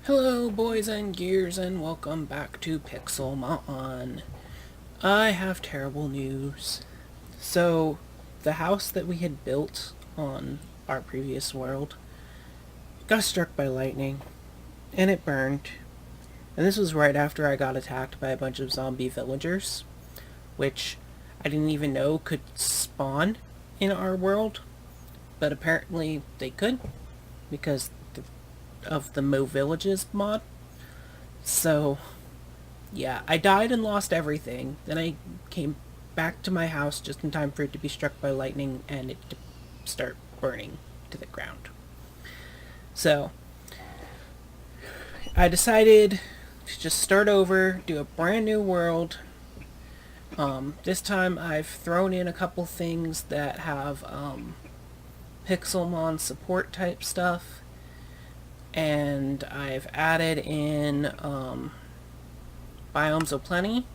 Hello boys and gears and welcome back to Pixelmon. I have terrible news. So, the house that we had built on our previous world got struck by lightning and it burned. And this was right after I got attacked by a bunch of zombie villagers, which I didn't even know could spawn in our world, but apparently they could because of the Mo Villages mod. So, yeah, I died and lost everything. Then I came back to my house just in time for it to be struck by lightning and it to start burning to the ground. So, I decided to just start over, do a brand new world. This time I've thrown in a couple things that have Pixelmon support type stuff, and I've added in biomes of plenty,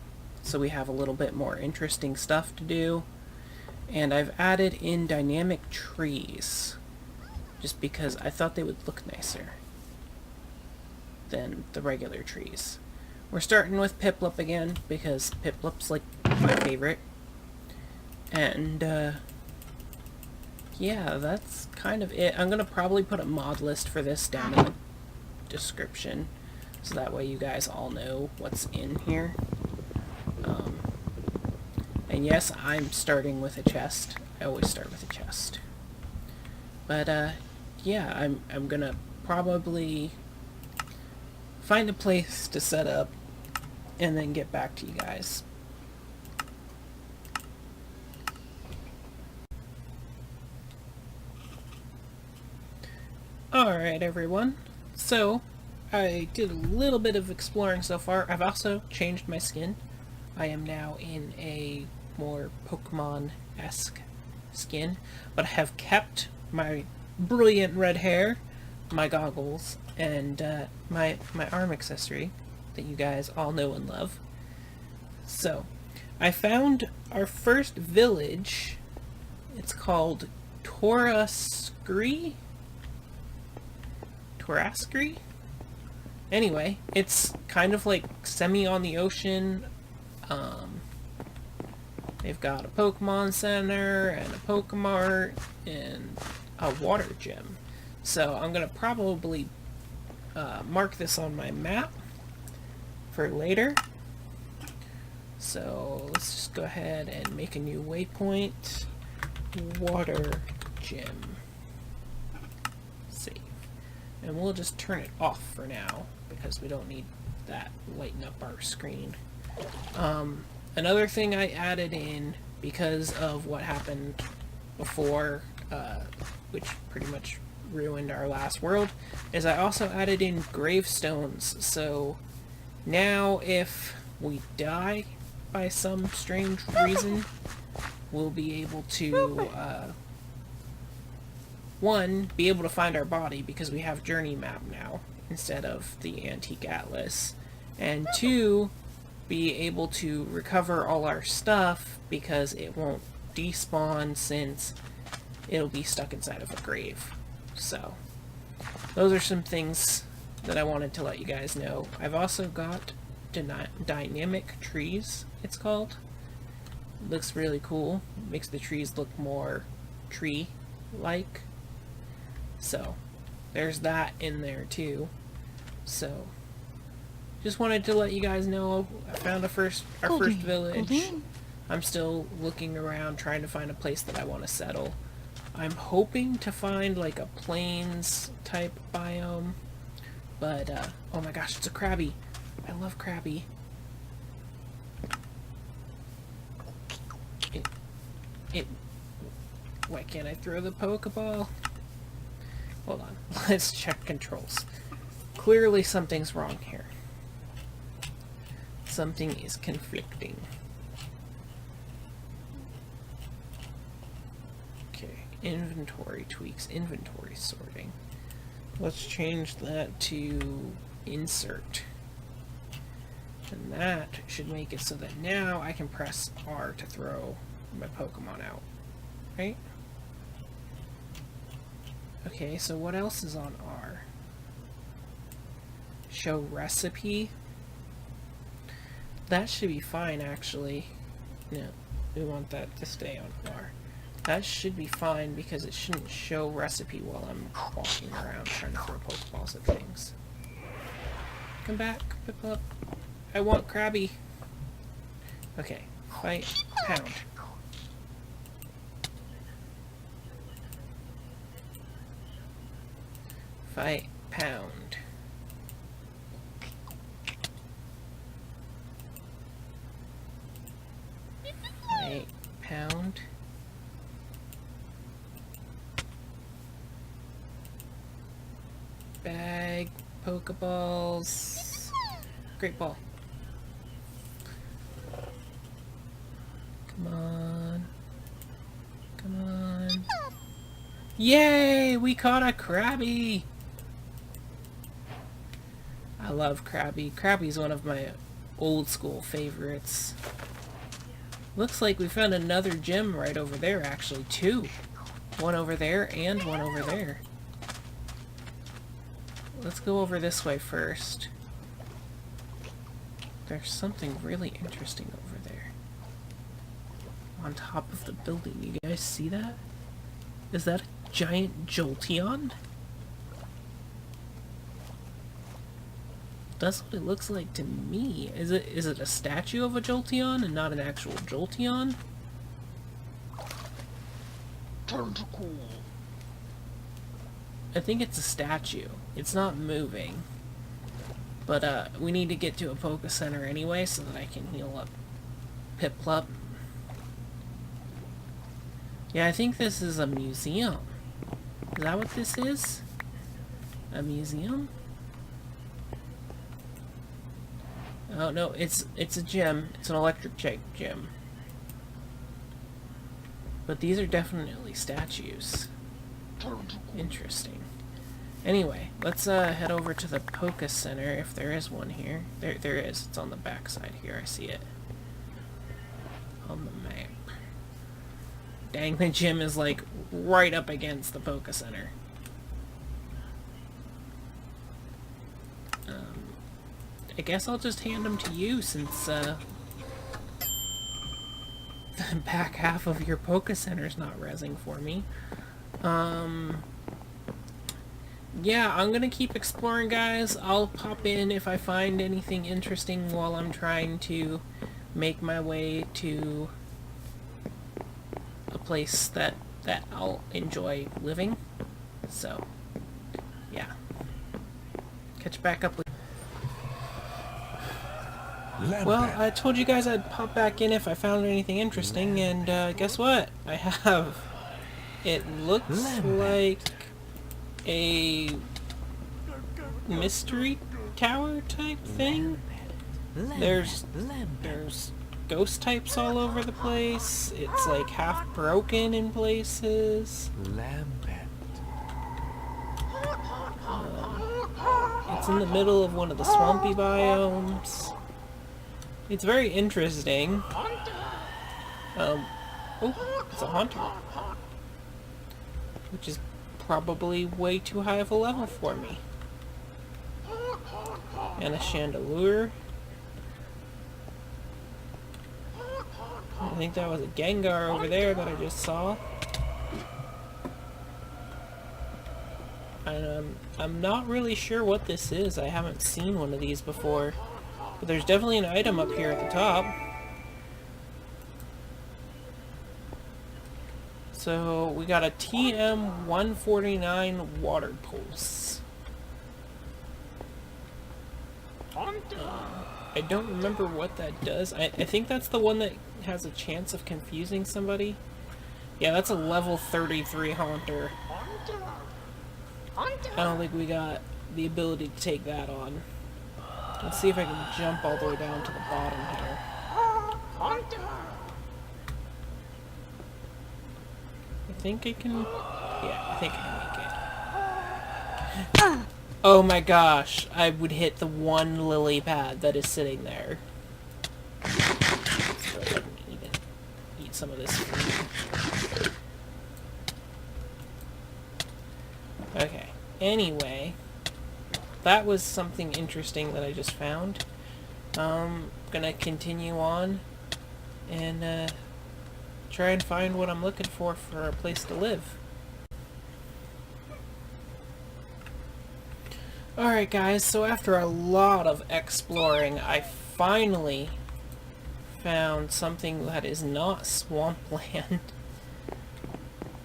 so we have a little bit more interesting stuff to do. And I've added in dynamic trees, just because I thought they would look nicer than the regular trees. We're starting with Piplup again, because Piplup's like my favorite. And yeah, that's kind of it. I'm going to probably put a mod list for this down in the description, so that way you guys all know what's in here. And yes, I'm starting with a chest. I always start with a chest. But yeah, I'm going to probably find a place to set up and then get back to you guys. Alright everyone, so I did a little bit of exploring so far. I've also changed my skin. I am now in a more Pokemon-esque skin, but I have kept my brilliant red hair, my goggles, and my arm accessory that you guys all know and love. So, I found our first village. It's called Toraskri? Anyway, it's kind of like semi on the ocean. They've got a Pokemon Center and a Pokemart and a water gym. So I'm going to probably mark this on my map for later. So let's just go ahead and make a new waypoint. Water gym. Save. And we'll just turn it off for now, because we don't need that lighting up our screen. Another thing I added in, because of what happened before, which pretty much ruined our last world, is I also added in gravestones. So now if we die by some strange reason, we'll be able to one, be able to find our body because we have Journey Map now instead of the Antique Atlas, and two, be able to recover all our stuff because it won't despawn since it'll be stuck inside of a grave. So those are some things that I wanted to let you guys know. I've also got dynamic trees, it's called. It looks really cool. It makes the trees look more tree-like. So there's that in there too. So just wanted to let you guys know I found our first village. I'm still looking around trying to find a place that I want to settle. I'm hoping to find like a plains type biome, but oh my gosh, it's a Krabby. I love Krabby. Why can't I throw the Pokeball? Hold on, let's check controls. Clearly something's wrong here. Something is conflicting. Okay, inventory tweaks, inventory sorting. Let's change that to insert. And that should make it so that now I can press R to throw my Pokemon out. Right? Okay, so what else is on R? show recipe. That should be fine, actually. No, we want that to stay on bar. That should be fine because it shouldn't show recipe while I'm walking around trying to throw Pokeballs at things. Come back, Piplup. I want Krabby. Okay, fight, pound. Fight, pound. Fight, pound. Bag, Pokeballs. Great ball. Come on. Come on. Yay! We caught a Krabby! I love Krabby. Krabby's one of my old school favorites. Looks like we found another gym right over there, actually. Two. One over there and one over there. Let's go over this way first. There's something really interesting over there. On top of the building. You guys see that? Is that a giant Jolteon? That's what it looks like to me. Is it a statue of a Jolteon and not an actual Jolteon? Tentacle. I think it's a statue. It's not moving. But we need to get to a Poke Center anyway so that I can heal up Piplup. Yeah, I think this is a museum. Is that what this is? A museum? Oh no, it's a gym. It's an electric gym. But these are definitely statues. Interesting. Anyway, let's head over to the Poke Center if there is one here. There is. It's on the back side here. I see it. On the map. Dang, the gym is like right up against the Poke Center. I guess I'll just hand them to you since the back half of your Poke Center's not rezzing for me. Yeah, I'm gonna keep exploring, guys. I'll pop in if I find anything interesting while I'm trying to make my way to a place that I'll enjoy living. So, yeah. Catch back up with... Well, I told you guys I'd pop back in if I found anything interesting, and guess what? I have. It looks like a mystery tower type thing. There's ghost types all over the place. It's like half broken in places. It's in the middle of one of the swampy biomes. It's very interesting. Oh, it's a hunter. Which is probably way too high of a level for me. And a Chandelure. I think that was a Gengar over there that I just saw. And I'm not really sure what this is. I haven't seen one of these before. But there's definitely an item up here at the top. So we got a TM-149 water pulse. I don't remember what that does. I think that's the one that has a chance of confusing somebody. Yeah, that's a level 33 Haunter. I don't think we got the ability to take that on. Let's see if I can jump all the way down to the bottom here. I think I can... Yeah, I think I can make it. Oh my gosh, I would hit the one lily pad that is sitting there. Let's go ahead and eat some of this food. Okay, anyway. that was something interesting that I just found. Gonna continue on and try and find what I'm looking for a place to live. Alright guys, so after a lot of exploring, I finally found something that is not swampland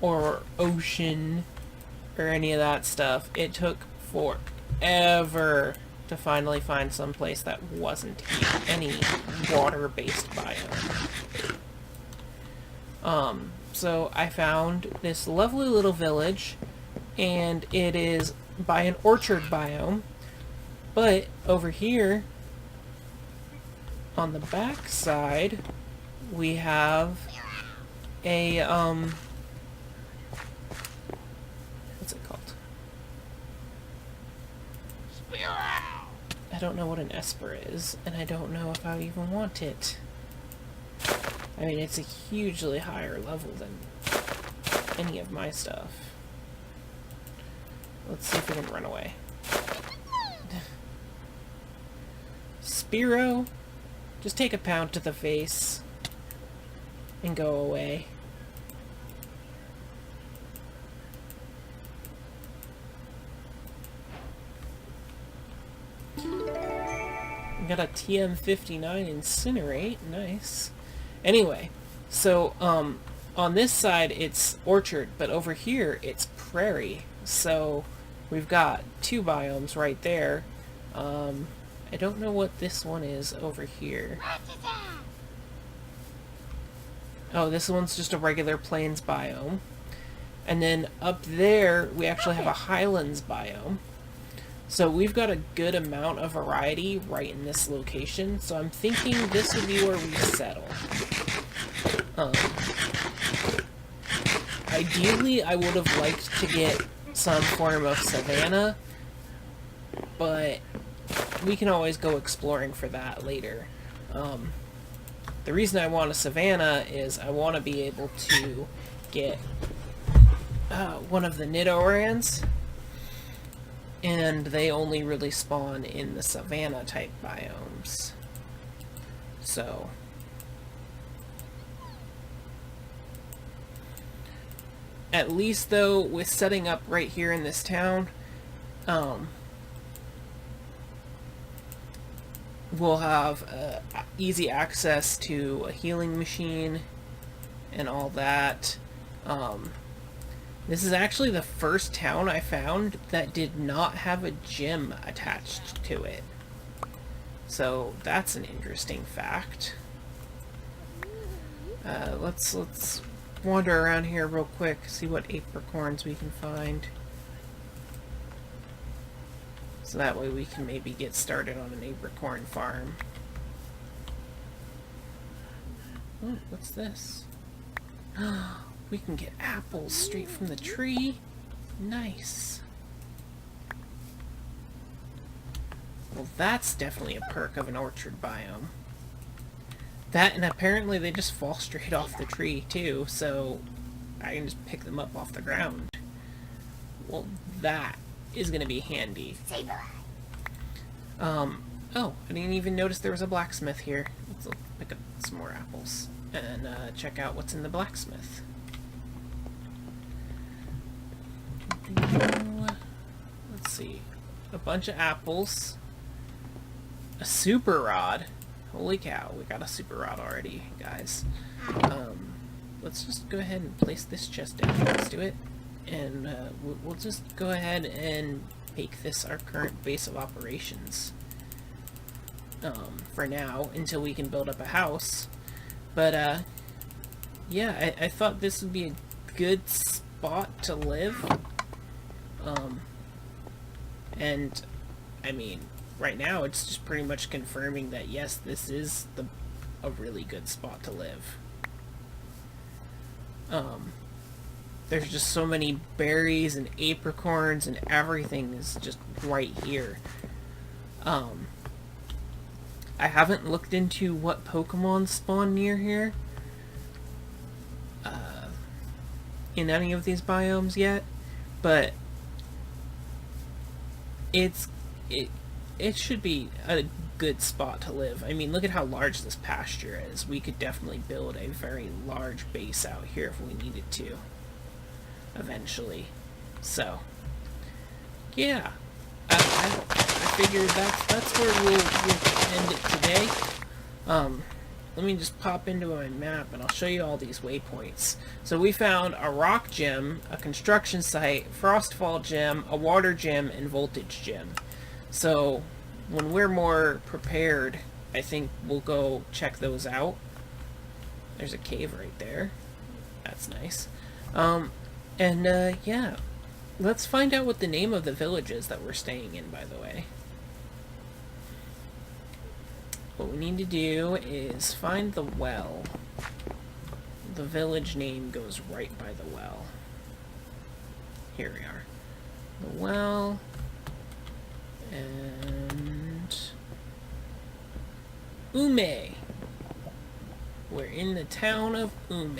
or ocean or any of that stuff. It took forever to finally find some place that wasn't any water-based biome. So I found this lovely little village, and it is by an orchard biome, but over here on the back side we have a what's it called? I don't know what an esper is, and I don't know if I even want it. I mean, it's a hugely higher level than any of my stuff. Let's see if we can run away. Spearow, just take a pound to the face and go away. We got a TM59 incinerate, nice. Anyway, so on this side it's orchard, but over here it's prairie. So we've got two biomes right there. I don't know what this one is over here. Oh, this one's just a regular plains biome. And then up there we actually have a highlands biome. So we've got a good amount of variety right in this location, so I'm thinking this would be where we settle. Ideally, I would have liked to get some form of savanna, but we can always go exploring for that later. The reason I want a savanna is I want to be able to get one of the Nidorans, and they only really spawn in the savanna type biomes. So at least though, with setting up right here in this town, we'll have easy access to a healing machine and all that. This is actually the first town I found that did not have a gym attached to it. So that's an interesting fact. Let's wander around here real quick, see what apricorns we can find. So that way we can maybe get started on an apricorn farm. Oh, what's this? We can get apples straight from the tree. Nice. Well, that's definitely a perk of an orchard biome. That, and apparently they just fall straight off the tree too, so I can just pick them up off the ground. Well, that is going to be handy. Oh, I didn't even notice there was a blacksmith here. Let's pick up some more apples and check out what's in the blacksmith. Let's see. A bunch of apples. A super rod. Holy cow, we got a super rod already, guys. Let's just go ahead and place this chest down next to it. And we'll just go ahead and make this our current base of operations. For now, until we can build up a house. But, yeah, I thought this would be a good spot to live. And, I mean, right now it's just pretty much confirming that, yes, this is a really good spot to live. There's just so many berries and apricorns and everything is just right here. I haven't looked into what Pokemon spawn near here in any of these biomes yet, but it's it should be a good spot to live. I mean, look at how large this pasture is. We could definitely build a very large base out here if we needed to, eventually. So, yeah, I figured that's where we'll end it today. Let me just pop into my map and I'll show you all these waypoints. So we found a rock gem, a construction site, frostfall gem, a water gem, and voltage gem. So when we're more prepared, I think we'll go check those out. There's a cave right there. That's nice. Yeah. Let's find out what the name of the village is that we're staying in, by the way. What we need to do is find the well. The village name goes right by the well. Here we are. The well. And Ume. We're in the town of Ume.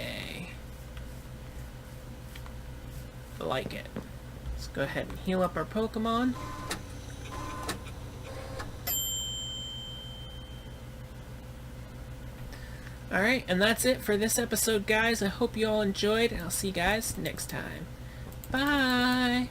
I like it. Let's go ahead and heal up our Pokemon. Alright, and that's it for this episode, guys. I hope you all enjoyed, and I'll see you guys next time. Bye!